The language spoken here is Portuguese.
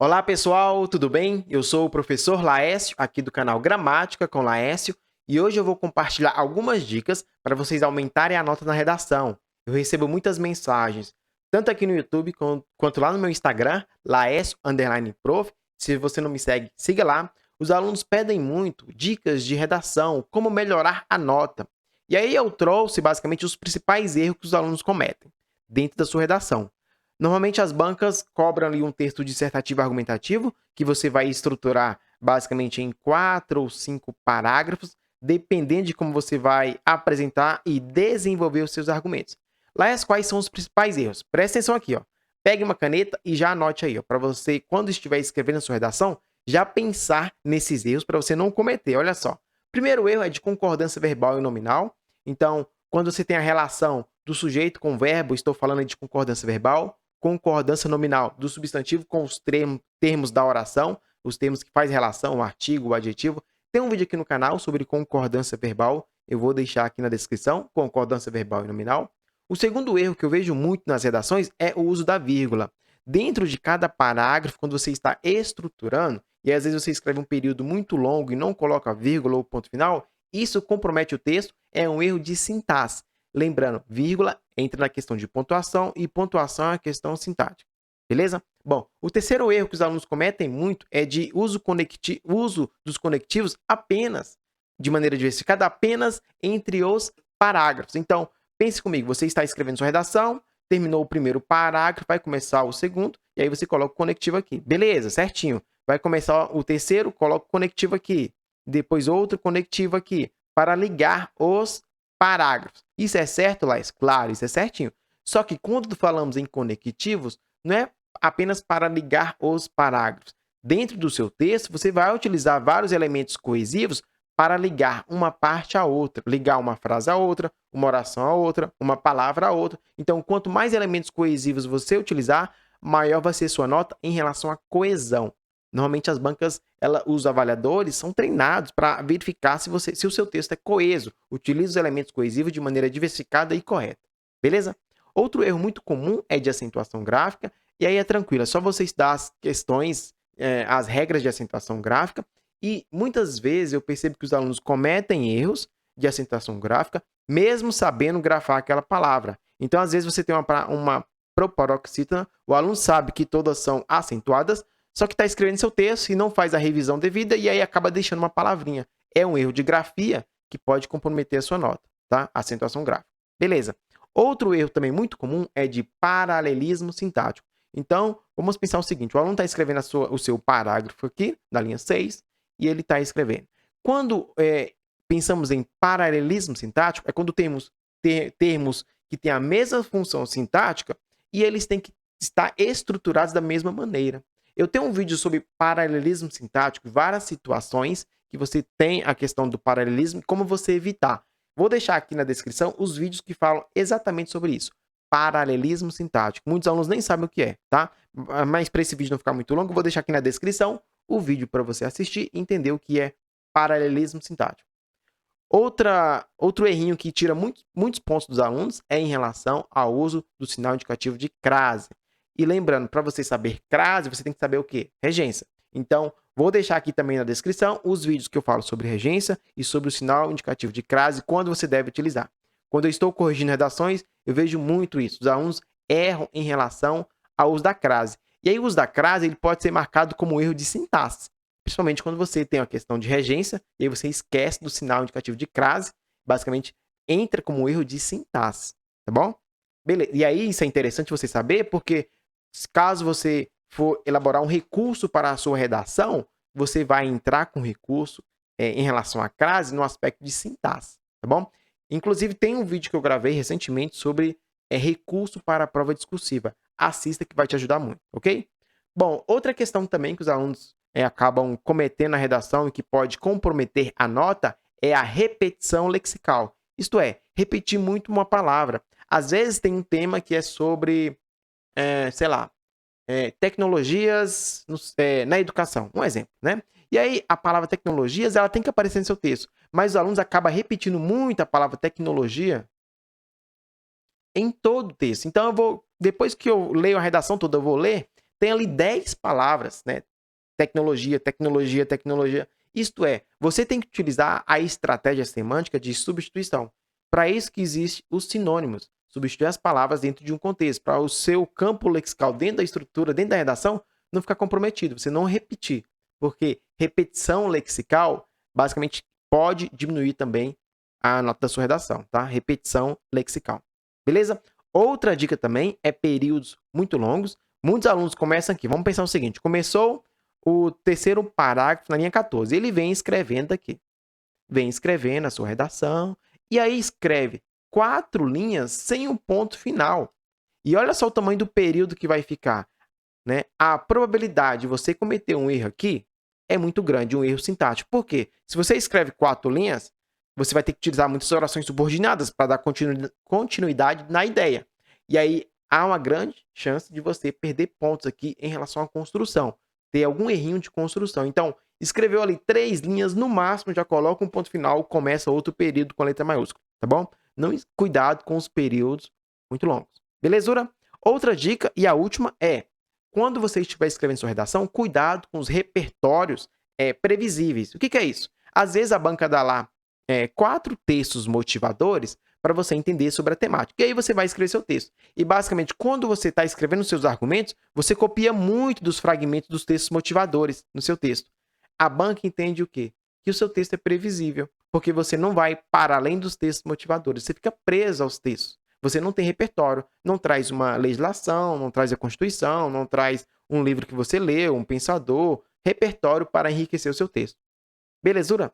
Olá pessoal, tudo bem? Eu sou o professor Laécio, aqui do canal Gramática com Laécio, e hoje eu vou compartilhar algumas dicas para vocês aumentarem a nota na redação. Eu recebo muitas mensagens, tanto aqui no YouTube quanto lá no meu Instagram, Laécio_prof. Se você não me segue, siga lá. Os alunos pedem muito dicas de redação, como melhorar a nota. E aí eu trouxe basicamente os principais erros que os alunos cometem dentro da sua redação. Normalmente as bancas cobram ali um texto dissertativo argumentativo, que você vai estruturar basicamente em 4 ou 5 parágrafos, dependendo de como você vai apresentar e desenvolver os seus argumentos. Lá quais são os principais erros. Presta atenção aqui, ó. Pegue uma caneta e já anote aí, para você, quando estiver escrevendo a sua redação, já pensar nesses erros para você não cometer. Olha só. Primeiro erro é de concordância verbal e nominal. Então, quando você tem a relação do sujeito com o verbo, estou falando de concordância verbal, concordância nominal do substantivo com os termos da oração, os termos que faz relação, o artigo, o adjetivo. Tem um vídeo aqui no canal sobre concordância verbal, eu vou deixar aqui na descrição, concordância verbal e nominal. O segundo erro que eu vejo muito nas redações é o uso da vírgula. Dentro de cada parágrafo, quando você está estruturando, e às vezes você escreve um período muito longo e não coloca vírgula ou ponto final, isso compromete o texto, é um erro de sintaxe. Lembrando, vírgula entra na questão de pontuação e pontuação é a questão sintática. Beleza? Bom, o terceiro erro que os alunos cometem muito é de uso dos conectivos apenas, de maneira diversificada, apenas entre os parágrafos. Então, pense comigo, você está escrevendo sua redação, terminou o primeiro parágrafo, vai começar o segundo, e aí você coloca o conectivo aqui. Beleza, certinho. Vai começar o terceiro, coloca o conectivo aqui. Depois outro conectivo aqui, para ligar os parágrafos. Isso é certo, Laís? Claro, isso é certinho. Só que quando falamos em conectivos, não é apenas para ligar os parágrafos. Dentro do seu texto, você vai utilizar vários elementos coesivos para ligar uma parte à outra, ligar uma frase a outra, uma oração a outra, uma palavra a outra. Então, quanto mais elementos coesivos você utilizar, maior vai ser sua nota em relação à coesão. Normalmente as bancas, os avaliadores são treinados para verificar se o seu texto é coeso. Utilize os elementos coesivos de maneira diversificada e correta. Beleza? Outro erro muito comum é de acentuação gráfica. E aí é tranquilo, é só você estudar as questões, as regras de acentuação gráfica. E muitas vezes eu percebo que os alunos cometem erros de acentuação gráfica, mesmo sabendo grafar aquela palavra. Então, às vezes, você tem uma proparoxítona, o aluno sabe que todas são acentuadas, só que está escrevendo seu texto e não faz a revisão devida e aí acaba deixando uma palavrinha. É um erro de grafia que pode comprometer a sua nota, tá? Acentuação gráfica. Beleza. Outro erro também muito comum é de paralelismo sintático. Então, vamos pensar o seguinte, o aluno está escrevendo o seu parágrafo aqui, na linha 6, e ele está escrevendo. Quando pensamos em paralelismo sintático, é quando temos termos que têm a mesma função sintática e eles têm que estar estruturados da mesma maneira. Eu tenho um vídeo sobre paralelismo sintático, várias situações que você tem a questão do paralelismo e como você evitar. Vou deixar aqui na descrição os vídeos que falam exatamente sobre isso. Paralelismo sintático. Muitos alunos nem sabem o que é, tá? Mas para esse vídeo não ficar muito longo, eu vou deixar aqui na descrição o vídeo para você assistir e entender o que é paralelismo sintático. Outro errinho que tira muitos pontos dos alunos é em relação ao uso do sinal indicativo de crase. E lembrando, para você saber crase, você tem que saber o quê? Regência. Então, vou deixar aqui também na descrição os vídeos que eu falo sobre regência e sobre o sinal indicativo de crase, quando você deve utilizar. Quando eu estou corrigindo redações, eu vejo muito isso. Os alunos erram em relação ao uso da crase. E aí o uso da crase ele pode ser marcado como erro de sintaxe. Principalmente quando você tem a questão de regência, e aí você esquece do sinal indicativo de crase, basicamente entra como erro de sintaxe, tá bom? Beleza. E aí isso é interessante você saber, porque caso você for elaborar um recurso para a sua redação, você vai entrar com recurso em relação à crase no aspecto de sintaxe, tá bom? Inclusive, tem um vídeo que eu gravei recentemente sobre recurso para a prova discursiva. Assista que vai te ajudar muito, ok? Bom, outra questão também que os alunos acabam cometendo na redação e que pode comprometer a nota é a repetição lexical. Isto é, repetir muito uma palavra. Às vezes tem um tema que é sobre, sei lá, tecnologias na educação, um exemplo, né? E aí a palavra tecnologias ela tem que aparecer no seu texto, mas os alunos acabam repetindo muito a palavra tecnologia em todo o texto. Então, depois que eu leio a redação toda, eu vou ler, tem ali 10 palavras, né? Tecnologia, tecnologia, tecnologia. Isto é, você tem que utilizar a estratégia semântica de substituição. Para isso que existem os sinônimos. Substituir as palavras dentro de um contexto, para o seu campo lexical dentro da estrutura, dentro da redação, não ficar comprometido, você não repetir. Porque repetição lexical, basicamente, pode diminuir também a nota da sua redação, tá? Repetição lexical. Beleza? Outra dica também é períodos muito longos. Muitos alunos começam aqui. Vamos pensar o seguinte: começou o terceiro parágrafo na linha 14. Ele vem escrevendo aqui. Vem escrevendo a sua redação. E aí escreve 4 linhas sem um ponto final. E olha só o tamanho do período que vai ficar, né? A probabilidade de você cometer um erro aqui é muito grande, um erro sintático. Por quê? Se você escreve 4 linhas, você vai ter que utilizar muitas orações subordinadas para dar continuidade na ideia. E aí há uma grande chance de você perder pontos aqui em relação à construção. Ter algum errinho de construção. Então, escreveu ali 3 linhas, no máximo já coloca um ponto final, começa outro período com a letra maiúscula, tá bom? Não, cuidado com os períodos muito longos. Belezura? Outra dica, e a última, é: quando você estiver escrevendo sua redação, cuidado com os repertórios previsíveis. O que é isso? Às vezes a banca dá lá 4 textos motivadores para você entender sobre a temática. E aí você vai escrever seu texto. E basicamente, quando você está escrevendo seus argumentos, você copia muito dos fragmentos dos textos motivadores no seu texto. A banca entende o quê? Que o seu texto é previsível, porque você não vai para além dos textos motivadores, você fica preso aos textos. Você não tem repertório, não traz uma legislação, não traz a Constituição, não traz um livro que você leu, um pensador, repertório para enriquecer o seu texto. Belezura?